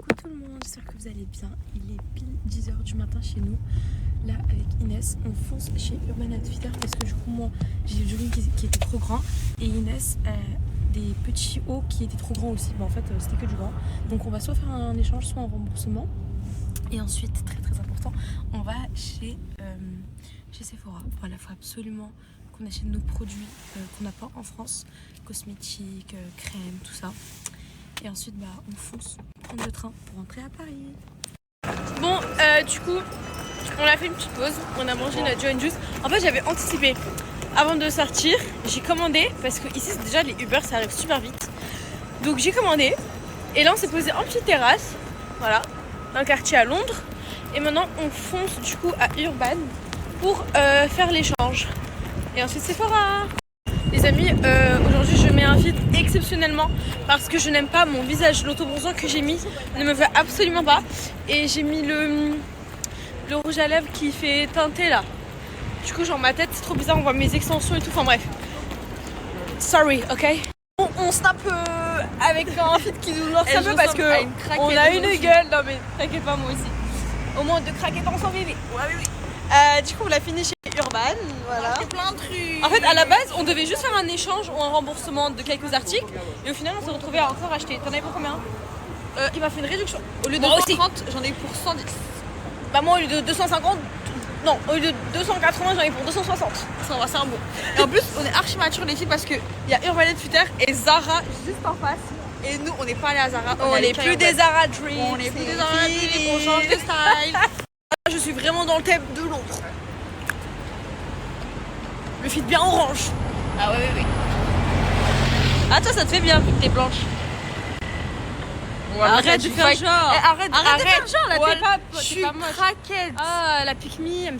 Coucou tout le monde, j'espère que vous allez bien. Il est pile 10h du matin chez nous. Là avec Inès, on fonce chez Urban Outfitters parce que du coup moi j'ai le jogging qui était trop grand et Inès des petits hauts qui étaient trop grands aussi. En fait c'était que du grand. Donc on va soit faire un échange, soit un remboursement. Et ensuite, très très important, on va chez Sephora. Voilà, il faut absolument qu'on achète nos produits qu'on n'a pas en France. Cosmétiques, crème, tout ça. Et ensuite, on fonce prendre le train pour rentrer à Paris. Bon, du coup, on a fait une petite pause. On a mangé notre Joe & Juice. En fait, j'avais anticipé. Avant de sortir, j'ai commandé. Parce que ici, déjà, les Uber, ça arrive super vite. Donc, j'ai commandé. Et là, on s'est posé en petite terrasse. Voilà. Dans le quartier à Londres. Et maintenant, on fonce du coup à Urban pour faire l'échange. Et ensuite, Sephora. Les amis, aujourd'hui je mets un filtre exceptionnellement parce que je n'aime pas mon visage. L'autobronzant que j'ai mis ne me va absolument pas. Et j'ai mis le rouge à lèvres qui fait teinter là. Du coup, genre ma tête c'est trop bizarre, on voit mes extensions et tout. Enfin bref. Sorry, ok. On snap avec un filtre qui nous lance un peu parce que on a une gueule. Non mais t'inquiète pas, moi aussi. Au moins de craquettes ensemble, bébé. Ouais, oui. Du coup, on l'a fini chez Urban, voilà. Plein de trucs. En fait, à la base, on devait juste faire un échange ou un remboursement de quelques articles. Et au final, on s'est retrouvé à encore acheter. T'en avais pour combien? Il m'a fait une réduction. Au lieu de 130, j'en ai eu pour 110. Bah moi, au lieu de 250, non, au lieu de 280, j'en ai eu pour 260. Ça va, c'est un bon. Et en plus, on est archi mature les filles parce qu'il y a Urban Outfitters et Zara juste en face. Et nous, on n'est pas allés à Zara. On n'est plus des Zara Dreams. On n'est plus des Zara Dreams. On change de style. Je suis vraiment dans le thème de Londres. Le fit bien orange. Ah ouais, oui. Ah toi ça te fait bien vu que t'es blanche. Ouais, arrête de faire genre. Arrête de faire genre là, t'es pas moche. Craquette. Ah la pick me.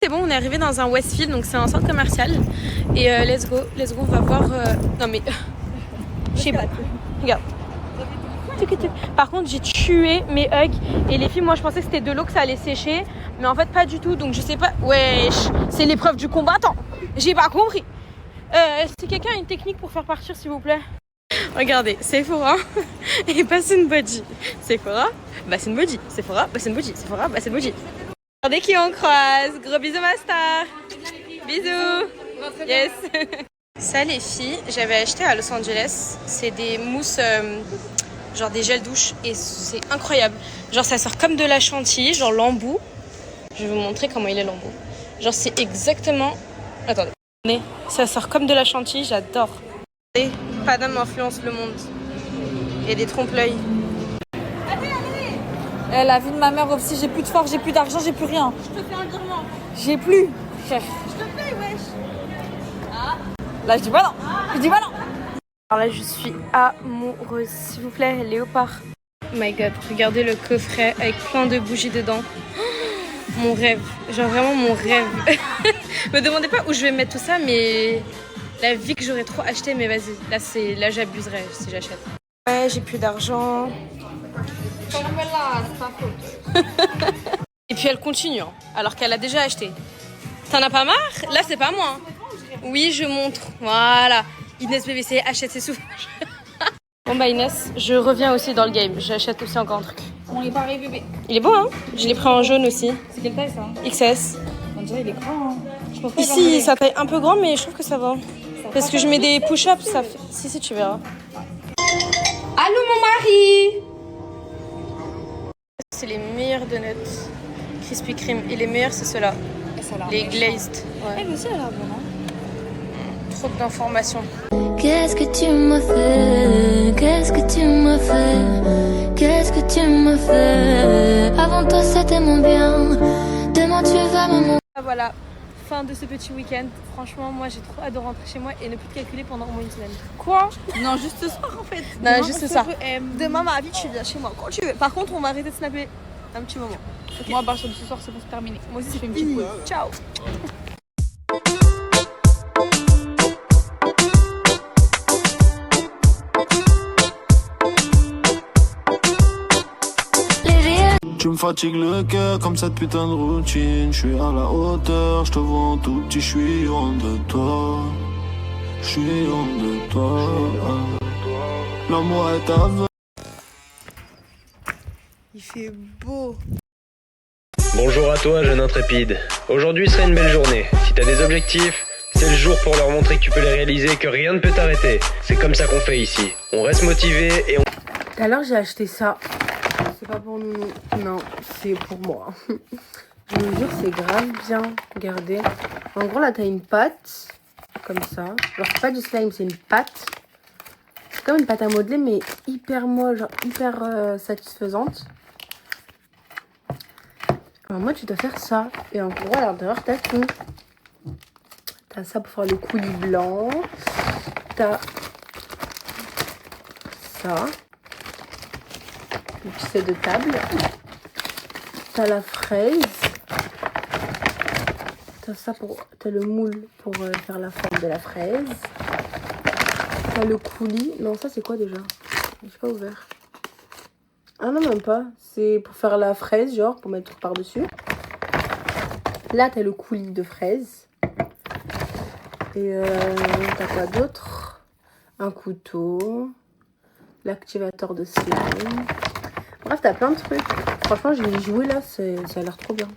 C'est bon, on est arrivé dans un Westfield, donc c'est un centre commercial. Et let's go, on va voir. Non mais. Je sais pas. Regarde. Par contre j'ai tué mes hugs et les filles, moi je pensais que c'était de l'eau que ça allait sécher, mais en fait pas du tout, donc je sais pas. Wesh, c'est l'épreuve du combattant. J'ai pas compris. Si quelqu'un a une technique pour faire partir s'il vous plaît. Regardez, Sephora et Bath & Body. Sephora, Bath & Body. Sephora, Bath & Body. Sephora, Bath & Body. Regardez qui on croise. Gros bisous ma star. Bisous. Yes. Ça les filles, j'avais acheté à Los Angeles. C'est des mousses genre des gels douche et c'est incroyable. Genre ça sort comme de la chantilly, genre l'embout. Je vais vous montrer comment il est l'embout. Genre c'est exactement... Attendez. Ça sort comme de la chantilly, j'adore. Et Paname influence le monde. Et des trompe-l'œil. La vie de ma mère aussi, j'ai plus de force, j'ai plus d'argent, j'ai plus rien. Je te fais un virement. J'ai plus. Je te paye, wesh. Ah. Là je dis pas non. Je dis pas non. Alors là, je suis amoureuse. S'il vous plaît, léopard. Oh my god, regardez le coffret avec plein de bougies dedans. Oh, mon rêve. Genre vraiment mon rêve. Me demandez pas où je vais mettre tout ça, mais la vie que j'aurais trop acheté, mais vas-y. Là, j'abuserais si j'achète. Ouais, j'ai plus d'argent. Et puis elle continue, hein, alors qu'elle a déjà acheté. T'en as pas marre? Là, c'est pas moi. Oui, je montre. Voilà. Inès BBC achète ses sous. Bon bah Inès, je reviens aussi dans le game. J'achète aussi encore un truc. On est pareil bébé. Il est beau hein. Je l'ai pris en jaune aussi. C'est quelle taille ça? XS. On dirait il est grand hein. Je pense pas ici ça taille un peu grand mais je trouve que ça va. Parce que je mets des push-ups, ça fait... Si tu verras. Allô mon mari. C'est les meilleurs donuts. Krispy Kreme. Et les meilleurs c'est ceux-là. Les glazed. Ouais. Elle aussi elle a l'air bonne hein. Trop d'informations. Qu'est-ce que tu m'as fait? Qu'est-ce que tu m'as fait? Qu'est-ce que tu m'as fait? Avant toi c'était mon bien. Demain tu vas maman. Voilà, fin de ce petit week-end. Franchement, moi j'ai trop hâte de rentrer chez moi et ne plus te calculer pendant au moins une semaine. Quoi? Non juste ce soir en fait. Non, demain, juste ce soir. Demain, ma vie, tu viens chez moi quand tu veux. Par contre, on va arrêter de snapper un petit moment. Okay. Moi à partir de ce soir c'est bon, c'est terminé. Moi aussi je fais une petite pause. Ciao. Tu me fatigues le cœur comme cette putain de routine. Je suis à la hauteur, je te vois en tout petit, je suis loin de toi. Je suis loin de toi. L'amour est aveugle. Il fait beau. Bonjour à toi, jeune intrépide. Aujourd'hui serait une belle journée. Si t'as des objectifs, c'est le jour pour leur montrer que tu peux les réaliser, que rien ne peut t'arrêter. C'est comme ça qu'on fait ici. On reste motivé et on... Tout à l'heure, j'ai acheté ça. C'est pas pour nous. Non, c'est pour moi. Je vous jure, c'est grave bien. Regardez. En gros, là, t'as une pâte. Comme ça. Genre, c'est pas du slime, c'est une pâte. C'est comme une pâte à modeler, mais hyper molle, genre hyper satisfaisante. Alors, moi, tu dois faire ça. Et en gros, à l'intérieur, t'as tout. T'as ça pour faire le coulis blanc. T'as ça. Le petit set de table. T'as la fraise. T'as ça pour... T'as le moule pour faire la forme de la fraise. T'as le coulis. Non, ça c'est quoi déjà? Je sais pas ouvert. Ah non, même pas. C'est pour faire la fraise, genre, pour mettre par-dessus. Là, t'as le coulis de fraise. Et t'as quoi d'autre? Un couteau. L'activateur de slime. Bref, t'as plein de trucs. Franchement, j'ai joué là, ça a l'air trop bien.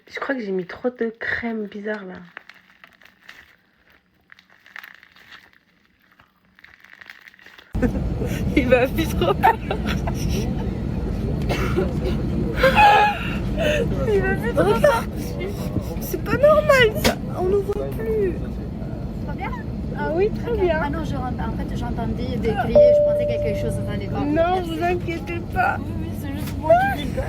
Je crois que j'ai mis trop de crème bizarre là. Il va plus trop. Il va plus trop. C'est pas normal ça. On ne voit plus. Très bien. Ah oui, très bien. Ah non, en fait, j'entendais des crier, je pensais quelque chose, ça allait pas. Non, vous inquiétez pas. Oui, c'est juste moi qui rigole.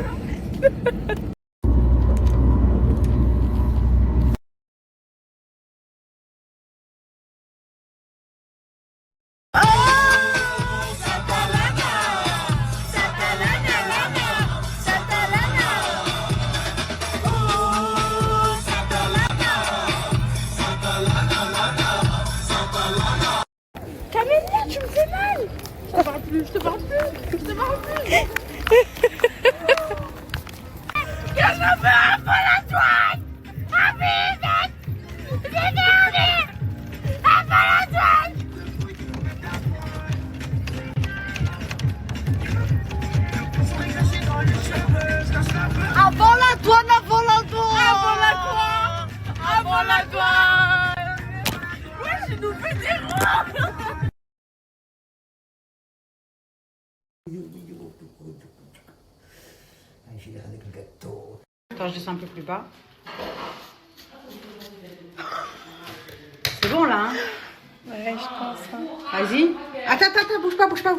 Attends, je descends un peu plus bas. C'est bon là, hein? Ouais, je pense. Vas-y. Attends, bouge pas. Bouge pas.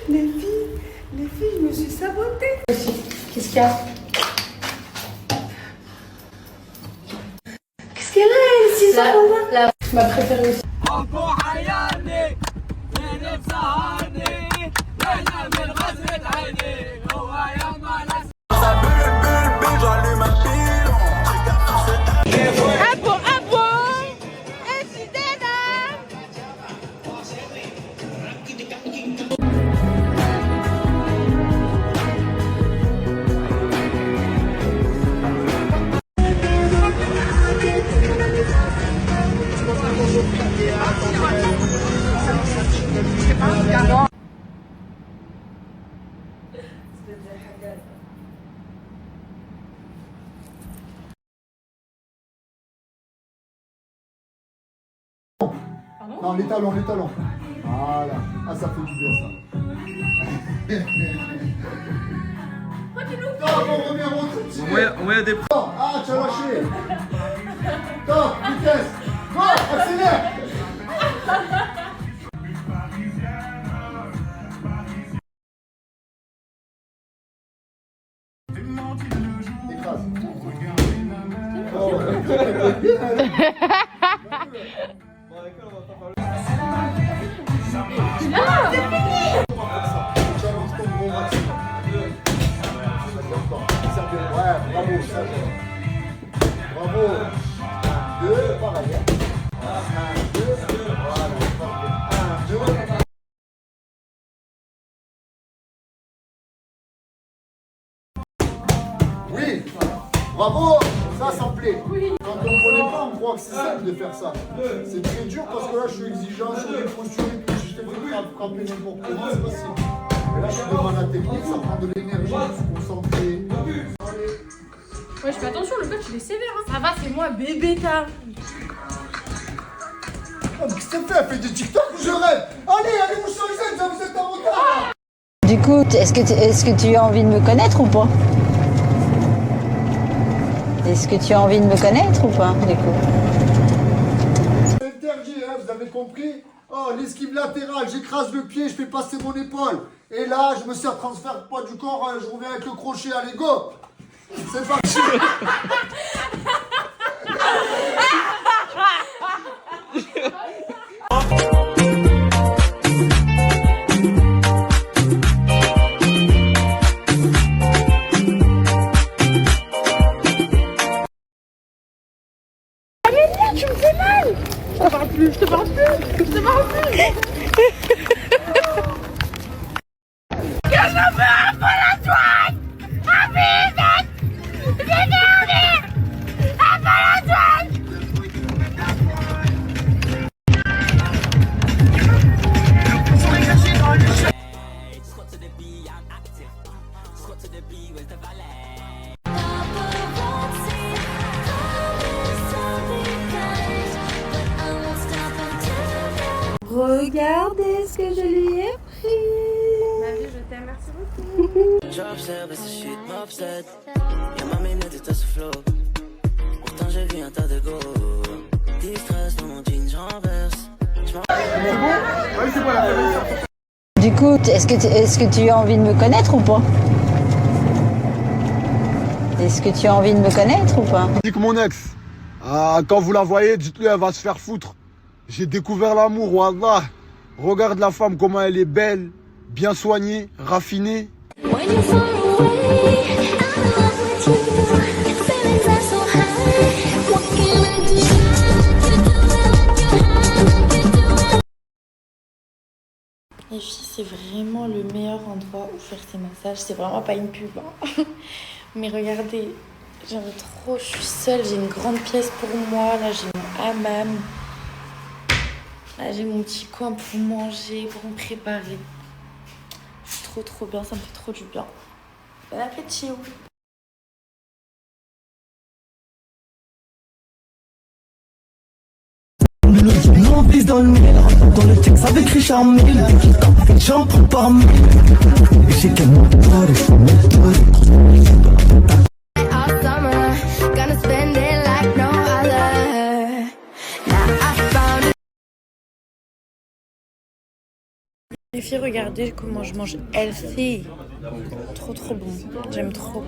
Les filles, je me suis sabotée. Qu'est-ce qu'il y a? Qu'est-ce qu'elle a, elle, 6 ans? Ma préférée aussi. Non, les talons, les talons. Voilà. Ah, ça fait du bien, ça. Non, on revient, on continue. Ouais, des... Ah, tu as lâché. Top, vitesse. Go, accélère. Écrase. Oh, bravo, ça bravo. 1, 2, pareil. 1, 2, voilà. 1, 2. Oui, bravo, ça me plaît. Quand on ne connaît pas, on croit que c'est simple de faire ça. C'est très dur parce que là, je suis exigeant sur les postures et tout. Si je t'ai fait frapper n'importe comment, c'est facile. Mais là, je suis devant la technique, ça prend de l'énergie, de se concentrer. Ouais, je fais attention, le coach il est sévère. Hein. Ça va, c'est moi, bébé, t'as. Oh, mais qu'est-ce que t'as fait? Elle fait des TikTok ou je rêve? Allez, vous choisissez, vous êtes en retard. Du coup, est-ce que tu as envie de me connaître ou pas? Est-ce que tu as envie de me connaître ou pas, du coup? C'est interdit, hein, vous avez compris? Oh, l'esquive latérale, j'écrase le pied, je fais passer mon épaule. Et là, je me sers transfert de poids du corps, je reviens avec le crochet, allez, go! C'est parti! Tu me fais mal. Je te parle plus, je te parle plus, je te parle plus. Que je veux un peu la toile. Un baiser. J'ai gardé. Un peu la toile. Regardez ce que je lui ai pris. Ma vie, je t'aime, merci beaucoup. J'observe ce shit m'obsède. Y'a ma minute de ce flow. Pourtant j'ai vu un tas de go. Distress dans mon jean, j'renverse. Du coup, est-ce que tu as envie de me connaître ou pas? Est-ce que tu as envie de me connaître ou pas? Dis que mon ex, quand vous la voyez, dites-lui elle va se faire foutre. J'ai découvert l'amour, wallah. Regarde la femme, comment elle est belle, bien soignée, raffinée. Les filles, c'est vraiment le meilleur endroit où faire ces massages. C'est vraiment pas une pub, hein. Mais regardez, j'aime trop, je suis seule, j'ai une grande pièce pour moi. Là, j'ai mon hammam. Là, j'ai mon petit coin pour manger, pour me préparer. Je suis trop bien, ça me fait trop du bien. Bon appétit. Dans le texte avec Richard Mille, j'en prends par mille. Et j'ai tellement de Les filles, regardez comment je mange healthy. Trop bon, j'aime trop.